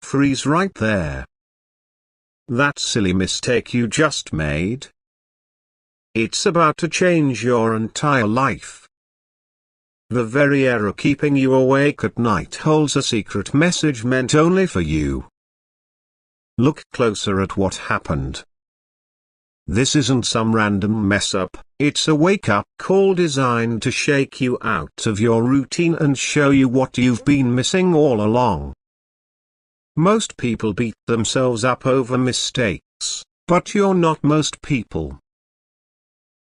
freeze right there. That silly mistake you just made? It's about to change your entire life. The very error keeping you awake at night holds a secret message meant only for you. Look closer at what happened. This isn't some random mess-up, it's a wake-up call designed to shake you out of your routine and show you what you've been missing all along. Most people beat themselves up over mistakes, but you're not most people.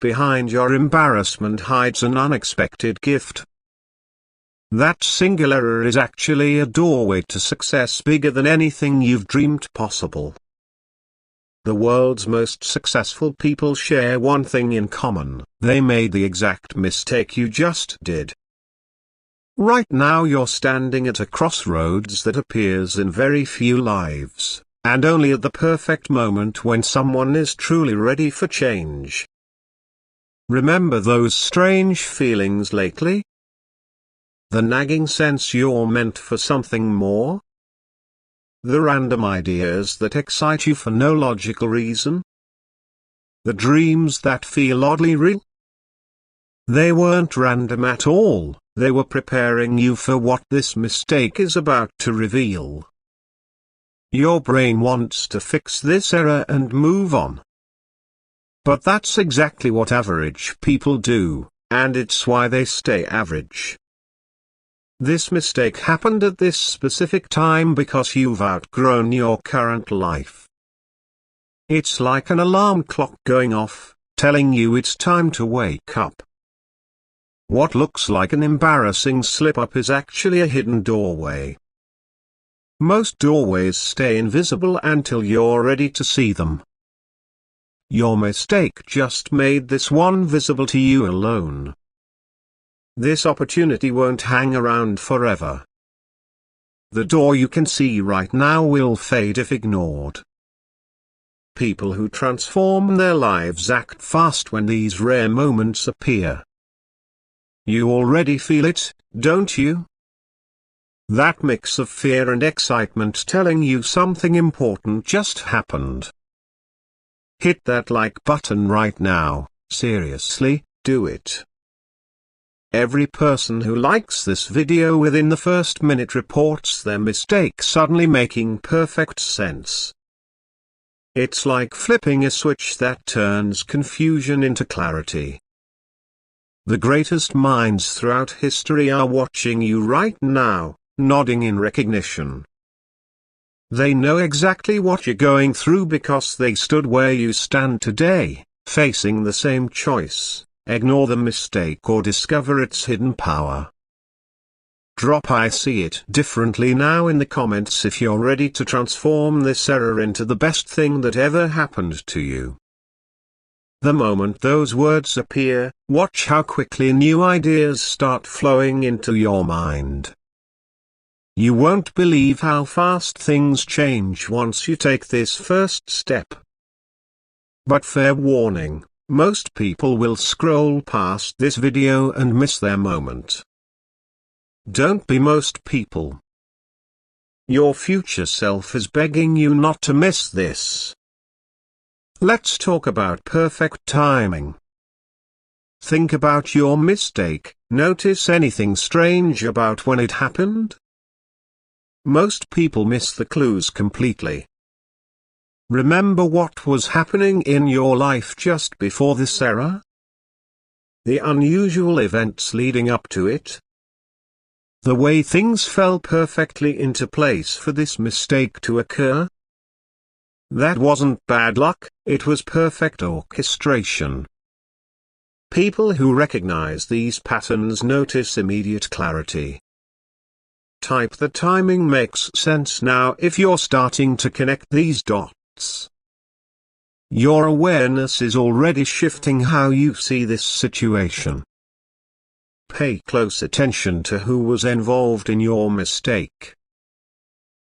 Behind your embarrassment hides an unexpected gift. That single error is actually a doorway to success bigger than anything you've dreamed possible. The world's most successful people share one thing in common: they made the exact mistake you just did. Right now you're standing at a crossroads that appears in very few lives, and only at the perfect moment when someone is truly ready for change. Remember those strange feelings lately? The nagging sense you're meant for something more? The random ideas that excite you for no logical reason? The dreams that feel oddly real? They weren't random at all, they were preparing you for what this mistake is about to reveal. Your brain wants to fix this error and move on. But that's exactly what average people do, and it's why they stay average. This mistake happened at this specific time because you've outgrown your current life. It's like an alarm clock going off, telling you it's time to wake up. What looks like an embarrassing slip-up is actually a hidden doorway. Most doorways stay invisible until you're ready to see them. Your mistake just made this one visible to you alone. This opportunity won't hang around forever. The door you can see right now will fade if ignored. People who transform their lives act fast when these rare moments appear. You already feel it, don't you? That mix of fear and excitement telling you something important just happened. Hit that like button right now, seriously, do it. Every person who likes this video within the first minute reports their mistake suddenly making perfect sense. It's like flipping a switch that turns confusion into clarity. The greatest minds throughout history are watching you right now, nodding in recognition. They know exactly what you're going through because they stood where you stand today, facing the same choice: ignore the mistake or discover its hidden power. Drop "I see it differently" now in the comments if you're ready to transform this error into the best thing that ever happened to you. The moment those words appear, watch how quickly new ideas start flowing into your mind. You won't believe how fast things change once you take this first step. But fair warning, most people will scroll past this video and miss their moment. Don't be most people. Your future self is begging you not to miss this. Let's talk about perfect timing. Think about your mistake. Notice anything strange about when it happened? Most people miss the clues completely. Remember what was happening in your life just before this error? The unusual events leading up to it? The way things fell perfectly into place for this mistake to occur? That wasn't bad luck, it was perfect orchestration. People who recognize these patterns notice immediate clarity. Type "the timing makes sense" now if you're starting to connect these dots. Your awareness is already shifting how you see this situation. Pay close attention to who was involved in your mistake.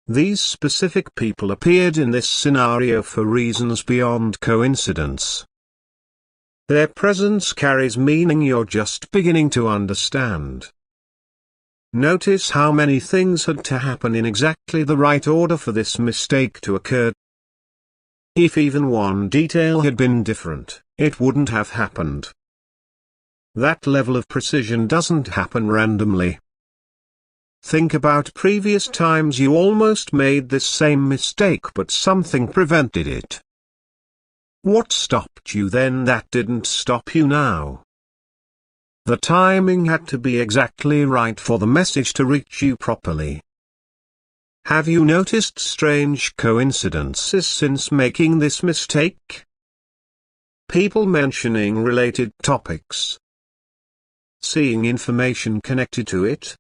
These specific people appeared in this scenario for reasons beyond coincidence. Their presence carries meaning you're just beginning to understand. Notice how many things had to happen in exactly the right order for this mistake to occur. If even one detail had been different, it wouldn't have happened. That level of precision doesn't happen randomly. Think about previous times you almost made this same mistake but something prevented it. What stopped you then that didn't stop you now? The timing had to be exactly right for the message to reach you properly. Have you noticed strange coincidences since making this mistake? People mentioning related topics. Seeing information connected to it.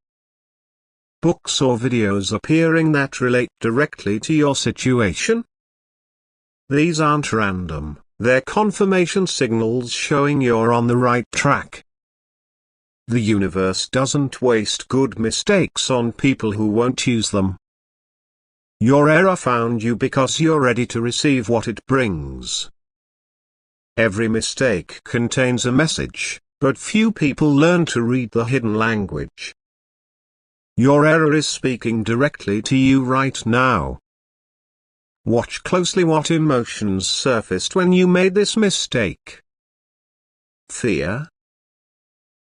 Books or videos appearing that relate directly to your situation. These aren't random, they're confirmation signals showing you're on the right track. The universe doesn't waste good mistakes on people who won't use them. Your error found you because you're ready to receive what it brings. Every mistake contains a message, but few people learn to read the hidden language. Your error is speaking directly to you right now. Watch closely what emotions surfaced when you made this mistake. Fear?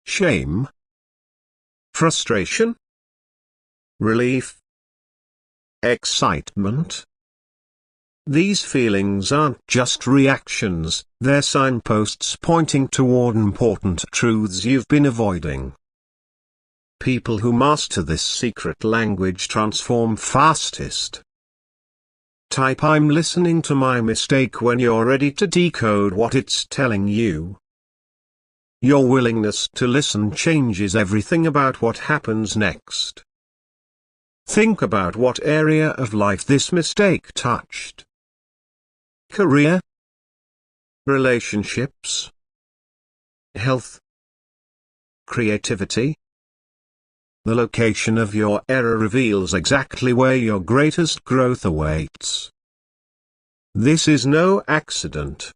Shame? Frustration? Relief? Excitement? These feelings aren't just reactions, they're signposts pointing toward important truths you've been avoiding. People who master this secret language transform fastest. Type "I'm listening to my mistake" when you're ready to decode what it's telling you. Your willingness to listen changes everything about what happens next. Think about what area of life this mistake touched. Career? Relationships? Health? Creativity? The location of your error reveals exactly where your greatest growth awaits. This is no accident.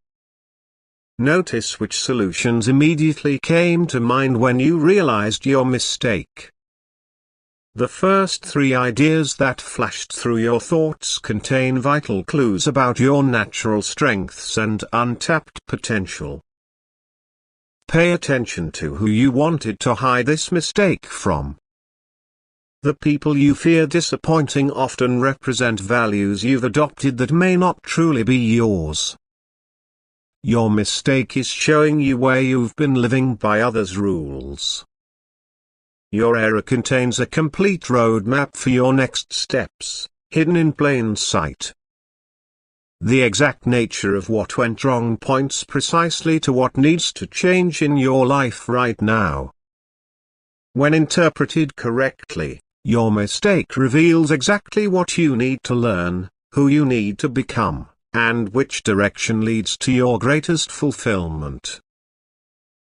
Notice which solutions immediately came to mind when you realized your mistake. The first 3 ideas that flashed through your thoughts contain vital clues about your natural strengths and untapped potential. Pay attention to who you wanted to hide this mistake from. The people you fear disappointing often represent values you've adopted that may not truly be yours. Your mistake is showing you where you've been living by others' rules. Your error contains a complete roadmap for your next steps, hidden in plain sight. The exact nature of what went wrong points precisely to what needs to change in your life right now. When interpreted correctly, your mistake reveals exactly what you need to learn, who you need to become, and which direction leads to your greatest fulfillment.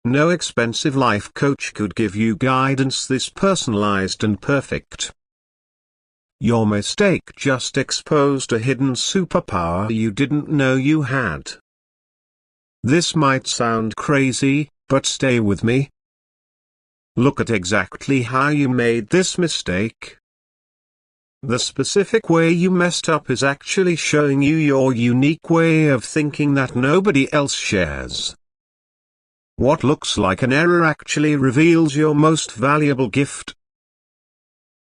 No expensive life coach could give you guidance this personalized and perfect. Your mistake just exposed a hidden superpower you didn't know you had. This might sound crazy, but stay with me. Look at exactly how you made this mistake. The specific way you messed up is actually showing you your unique way of thinking that nobody else shares. What looks like an error actually reveals your most valuable gift.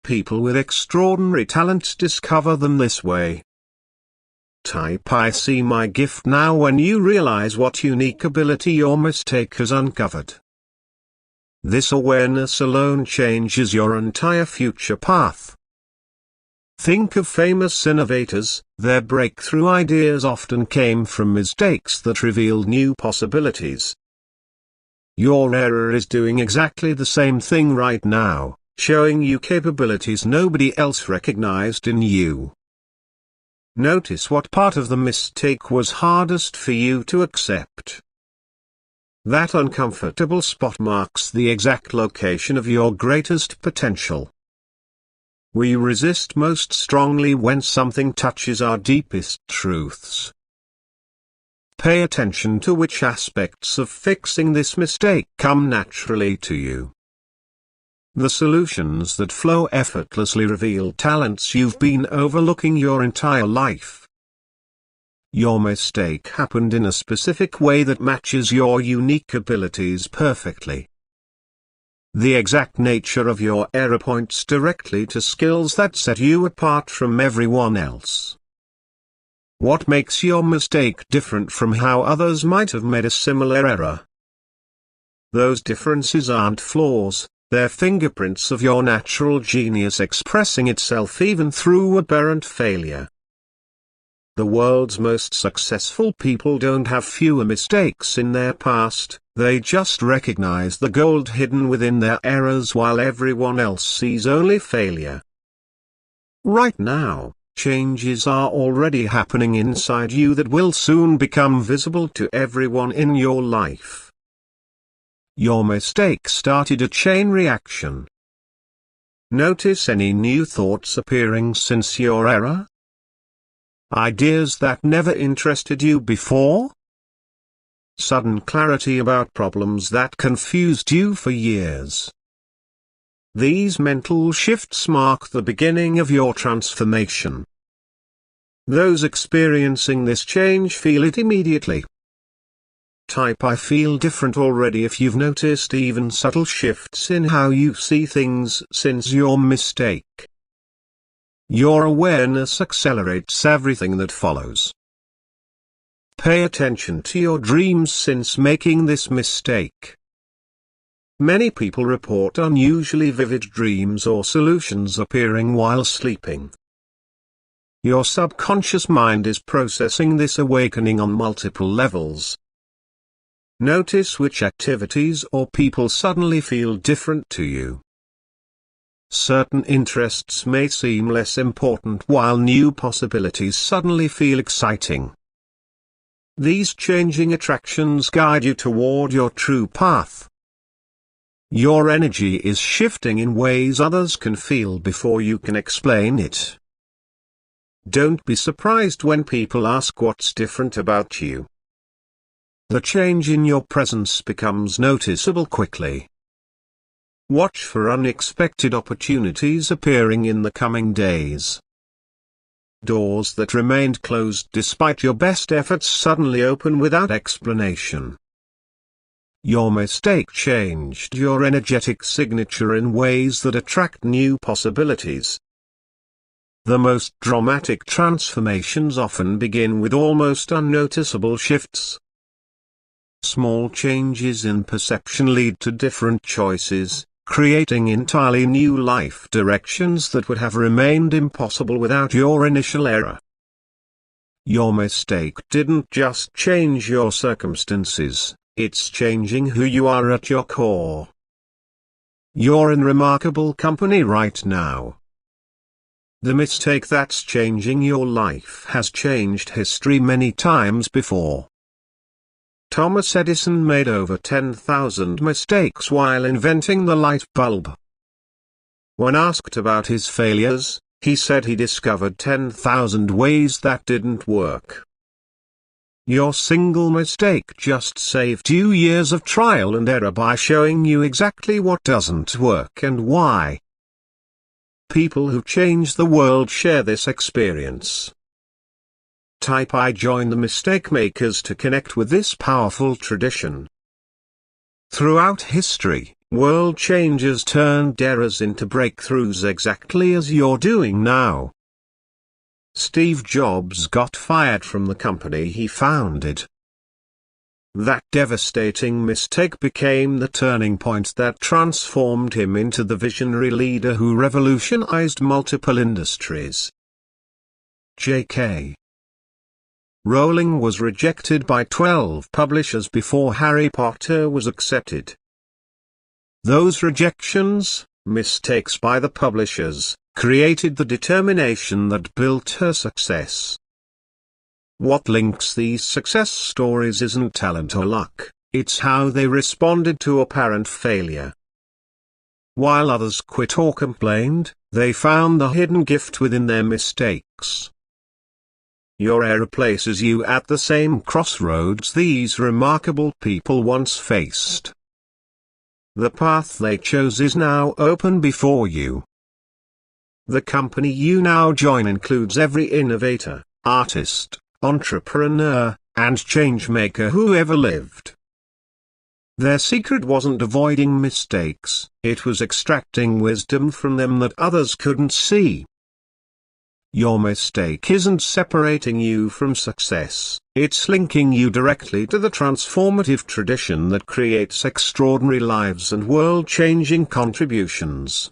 People with extraordinary talents discover them this way. Type "I see my gift now" when you realize what unique ability your mistake has uncovered. This awareness alone changes your entire future path. Think of famous innovators, their breakthrough ideas often came from mistakes that revealed new possibilities. Your error is doing exactly the same thing right now, showing you capabilities nobody else recognized in you. Notice what part of the mistake was hardest for you to accept. That uncomfortable spot marks the exact location of your greatest potential. We resist most strongly when something touches our deepest truths. Pay attention to which aspects of fixing this mistake come naturally to you. The solutions that flow effortlessly reveal talents you've been overlooking your entire life. Your mistake happened in a specific way that matches your unique abilities perfectly. The exact nature of your error points directly to skills that set you apart from everyone else. What makes your mistake different from how others might have made a similar error? Those differences aren't flaws, they're fingerprints of your natural genius expressing itself even through apparent failure. The world's most successful people don't have fewer mistakes in their past, they just recognize the gold hidden within their errors while everyone else sees only failure. Right now, changes are already happening inside you that will soon become visible to everyone in your life. Your mistake started a chain reaction. Notice any new thoughts appearing since your error? Ideas that never interested you before? Sudden clarity about problems that confused you for years. These mental shifts mark the beginning of your transformation. Those experiencing this change feel it immediately. Type "I feel different" already if you've noticed even subtle shifts in how you see things since your mistake. Your awareness accelerates everything that follows. Pay attention to your dreams since making this mistake. Many people report unusually vivid dreams or solutions appearing while sleeping. Your subconscious mind is processing this awakening on multiple levels. Notice which activities or people suddenly feel different to you. Certain interests may seem less important while new possibilities suddenly feel exciting. These changing attractions guide you toward your true path. Your energy is shifting in ways others can feel before you can explain it. Don't be surprised when people ask what's different about you. The change in your presence becomes noticeable quickly. Watch for unexpected opportunities appearing in the coming days. Doors that remained closed despite your best efforts suddenly open without explanation. Your mistake changed your energetic signature in ways that attract new possibilities. The most dramatic transformations often begin with almost unnoticeable shifts. Small changes in perception lead to different choices, creating entirely new life directions that would have remained impossible without your initial error. Your mistake didn't just change your circumstances, it's changing who you are at your core. You're in remarkable company right now. The mistake that's changing your life has changed history many times before. Thomas Edison made over 10,000 mistakes while inventing the light bulb. When asked about his failures, he said he discovered 10,000 ways that didn't work. Your single mistake just saved you years of trial and error by showing you exactly what doesn't work and why. People who change the world share this experience. Type "I join the mistake makers" to connect with this powerful tradition. Throughout history, world changers turned errors into breakthroughs exactly as you're doing now. Steve Jobs got fired from the company he founded. That devastating mistake became the turning point that transformed him into the visionary leader who revolutionized multiple industries. J.K. Rowling was rejected by 12 publishers before Harry Potter was accepted. Those rejections, mistakes by the publishers, created the determination that built her success. What links these success stories isn't talent or luck, it's how they responded to apparent failure. While others quit or complained, they found the hidden gift within their mistakes. Your error places you at the same crossroads these remarkable people once faced. The path they chose is now open before you. The company you now join includes every innovator, artist, entrepreneur, and changemaker who ever lived. Their secret wasn't avoiding mistakes, it was extracting wisdom from them that others couldn't see. Your mistake isn't separating you from success, it's linking you directly to the transformative tradition that creates extraordinary lives and world-changing contributions.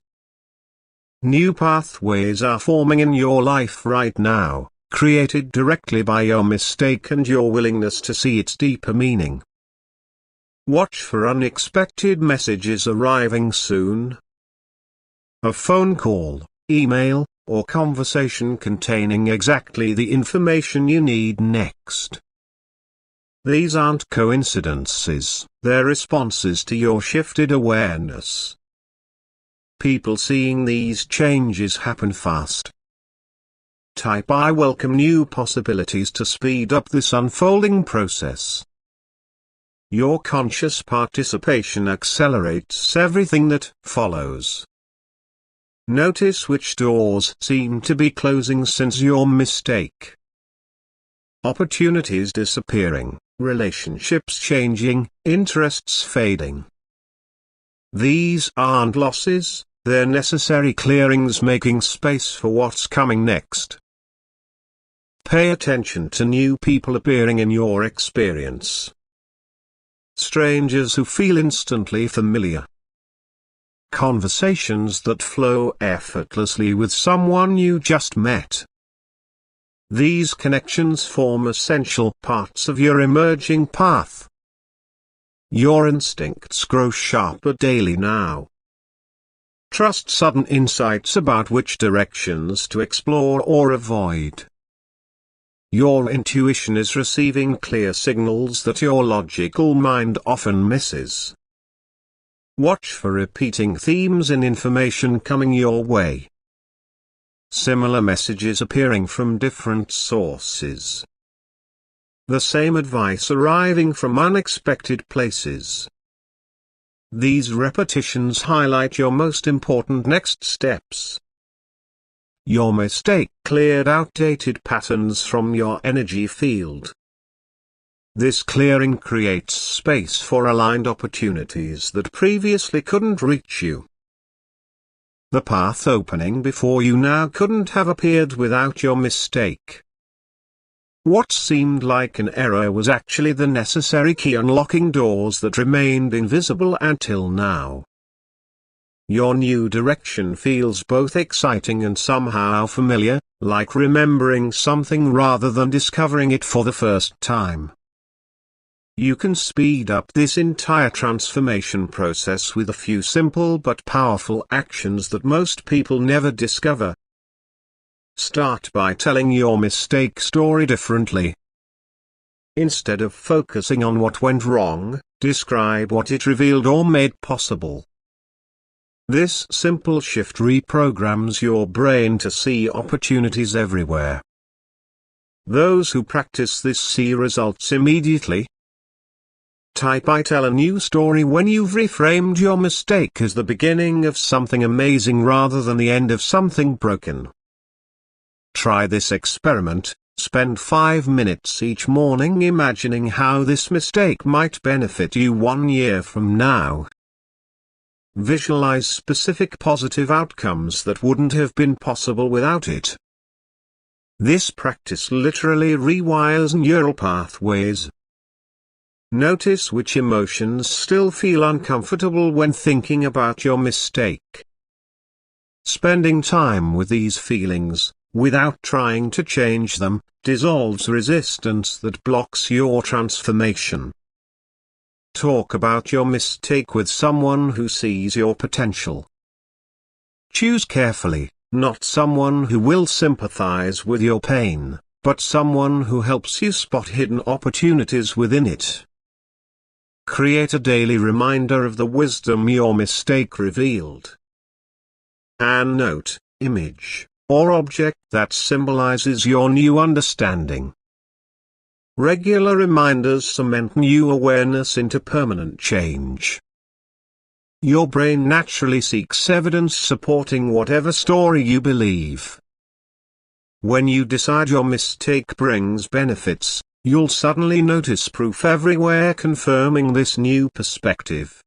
New pathways are forming in your life right now, created directly by your mistake and your willingness to see its deeper meaning. Watch for unexpected messages arriving soon. A phone call, email, or conversation containing exactly the information you need next. These aren't coincidences, they're responses to your shifted awareness. People seeing these changes happen fast. Type "I welcome new possibilities" to speed up this unfolding process. Your conscious participation accelerates everything that follows. Notice which doors seem to be closing since your mistake. Opportunities disappearing, relationships changing, interests fading. These aren't losses, they're necessary clearings making space for what's coming next. Pay attention to new people appearing in your experience. Strangers who feel instantly familiar. Conversations that flow effortlessly with someone you just met. These connections form essential parts of your emerging path. Your instincts grow sharper daily now. Trust sudden insights about which directions to explore or avoid. Your intuition is receiving clear signals that your logical mind often misses. Watch for repeating themes in information coming your way. Similar messages appearing from different sources. The same advice arriving from unexpected places. These repetitions highlight your most important next steps. Your mistake cleared outdated patterns from your energy field. This clearing creates space for aligned opportunities that previously couldn't reach you. The path opening before you now couldn't have appeared without your mistake. What seemed like an error was actually the necessary key unlocking doors that remained invisible until now. Your new direction feels both exciting and somehow familiar, like remembering something rather than discovering it for the first time. You can speed up this entire transformation process with a few simple but powerful actions that most people never discover. Start by telling your mistake story differently. Instead of focusing on what went wrong, describe what it revealed or made possible. This simple shift reprograms your brain to see opportunities everywhere. Those who practice this see results immediately. Type "I tell a new story" when you've reframed your mistake as the beginning of something amazing rather than the end of something broken. Try this experiment, spend 5 minutes each morning imagining how this mistake might benefit you 1 year from now. Visualize specific positive outcomes that wouldn't have been possible without it. This practice literally rewires neural pathways. Notice which emotions still feel uncomfortable when thinking about your mistake. Spending time with these feelings, without trying to change them, dissolves resistance that blocks your transformation. Talk about your mistake with someone who sees your potential. Choose carefully, not someone who will sympathize with your pain, but someone who helps you spot hidden opportunities within it. Create a daily reminder of the wisdom your mistake revealed. An note, image, or object that symbolizes your new understanding. Regular reminders cement new awareness into permanent change. Your brain naturally seeks evidence supporting whatever story you believe. When you decide your mistake brings benefits, you'll suddenly notice proof everywhere confirming this new perspective.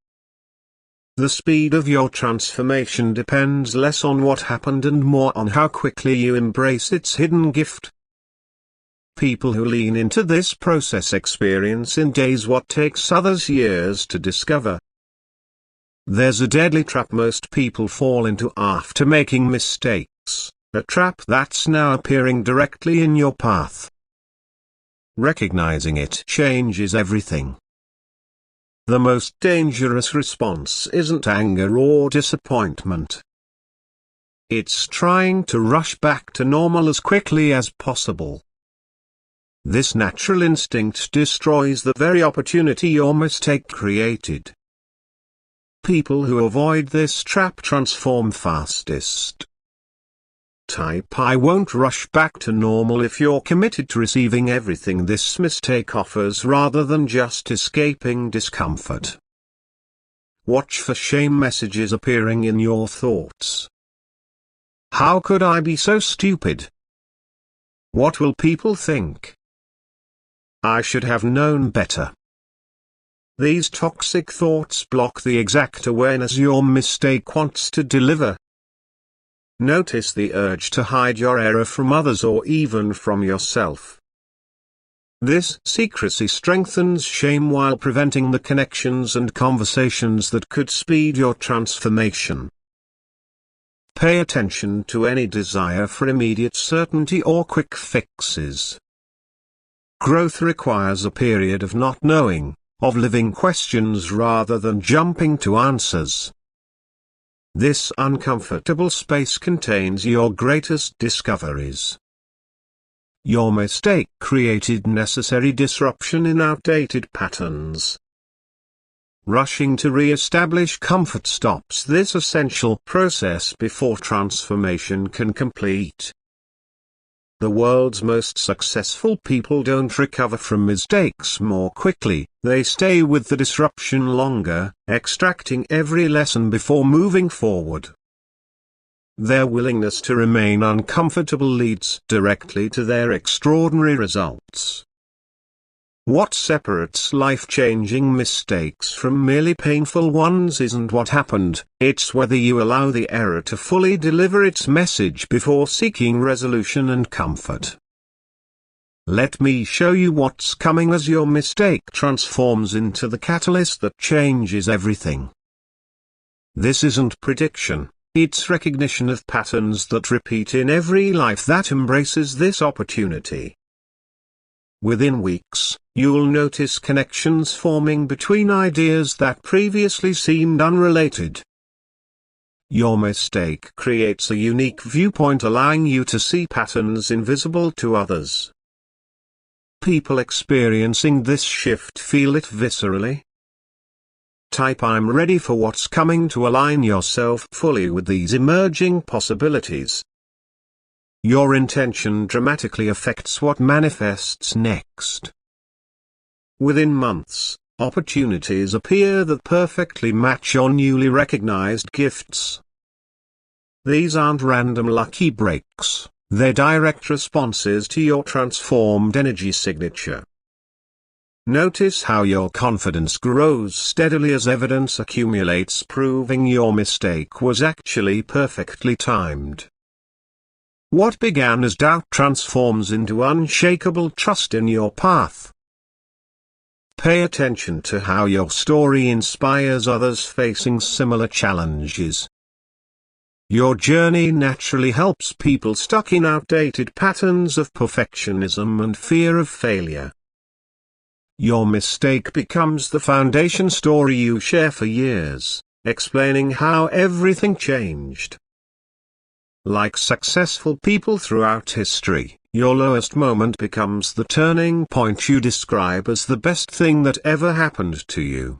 The speed of your transformation depends less on what happened and more on how quickly you embrace its hidden gift. People who lean into this process experience in days what takes others years to discover. There's a deadly trap most people fall into after making mistakes, a trap that's now appearing directly in your path. Recognizing it changes everything. The most dangerous response isn't anger or disappointment. It's trying to rush back to normal as quickly as possible. This natural instinct destroys the very opportunity your mistake created. People who avoid this trap transform fastest. Type I won't rush back to normal if you're committed to receiving everything this mistake offers rather than just escaping discomfort. Watch for shame messages appearing in your thoughts. How could I be so stupid? What will people think? I should have known better. These toxic thoughts block the exact awareness your mistake wants to deliver. Notice the urge to hide your error from others or even from yourself. This secrecy strengthens shame while preventing the connections and conversations that could speed your transformation. Pay attention to any desire for immediate certainty or quick fixes. Growth requires a period of not knowing, of living questions rather than jumping to answers. This uncomfortable space contains your greatest discoveries. Your mistake created necessary disruption in outdated patterns. Rushing to re-establish comfort stops this essential process before transformation can complete. The world's most successful people don't recover from mistakes more quickly, they stay with the disruption longer, extracting every lesson before moving forward. Their willingness to remain uncomfortable leads directly to their extraordinary results. What separates life-changing mistakes from merely painful ones isn't what happened, it's whether you allow the error to fully deliver its message before seeking resolution and comfort. Let me show you what's coming as your mistake transforms into the catalyst that changes everything. This isn't prediction, it's recognition of patterns that repeat in every life that embraces this opportunity. Within weeks, you'll notice connections forming between ideas that previously seemed unrelated. Your mistake creates a unique viewpoint allowing you to see patterns invisible to others. People experiencing this shift feel it viscerally. Type I'm ready for what's coming to align yourself fully with these emerging possibilities. Your intention dramatically affects what manifests next. Within months, opportunities appear that perfectly match your newly recognized gifts. These aren't random lucky breaks, they're direct responses to your transformed energy signature. Notice how your confidence grows steadily as evidence accumulates proving your mistake was actually perfectly timed. What began as doubt transforms into unshakable trust in your path. Pay attention to how your story inspires others facing similar challenges. Your journey naturally helps people stuck in outdated patterns of perfectionism and fear of failure. Your mistake becomes the foundation story you share for years, explaining how everything changed. Like successful people throughout history, your lowest moment becomes the turning point you describe as the best thing that ever happened to you.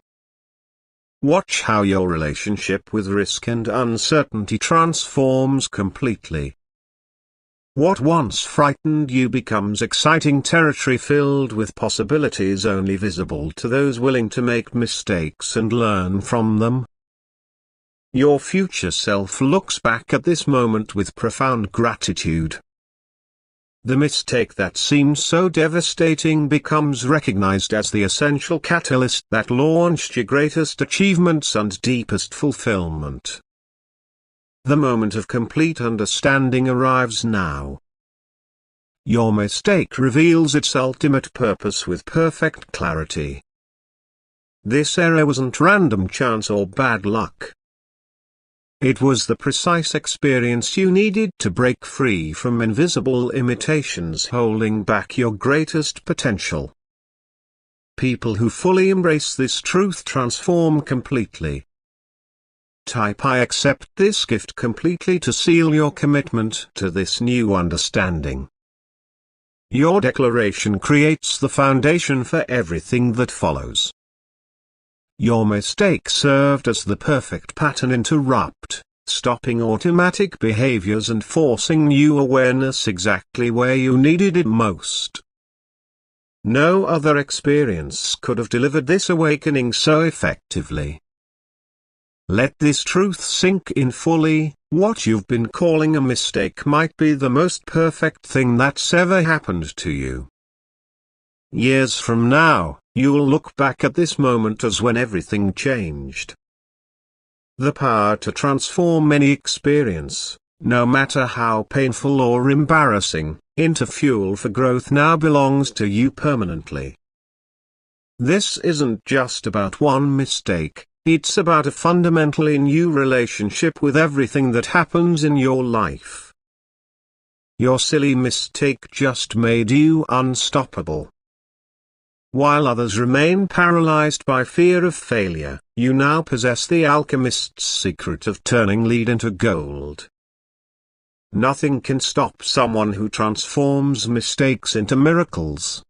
Watch how your relationship with risk and uncertainty transforms completely. What once frightened you becomes exciting territory filled with possibilities only visible to those willing to make mistakes and learn from them. Your future self looks back at this moment with profound gratitude. The mistake that seemed so devastating becomes recognized as the essential catalyst that launched your greatest achievements and deepest fulfillment. The moment of complete understanding arrives now. Your mistake reveals its ultimate purpose with perfect clarity. This error wasn't random chance or bad luck. It was the precise experience you needed to break free from invisible limitations holding back your greatest potential. People who fully embrace this truth transform completely. Type "I accept this gift" completely to seal your commitment to this new understanding. Your declaration creates the foundation for everything that follows. Your mistake served as the perfect pattern to interrupt, stopping automatic behaviors and forcing new awareness exactly where you needed it most. No other experience could have delivered this awakening so effectively. Let this truth sink in fully. What you've been calling a mistake might be the most perfect thing that's ever happened to you. Years from now, you'll look back at this moment as when everything changed. The power to transform any experience, no matter how painful or embarrassing, into fuel for growth now belongs to you permanently. This isn't just about one mistake, it's about a fundamentally new relationship with everything that happens in your life. Your silly mistake just made you unstoppable. While others remain paralyzed by fear of failure, you now possess the alchemist's secret of turning lead into gold. Nothing can stop someone who transforms mistakes into miracles.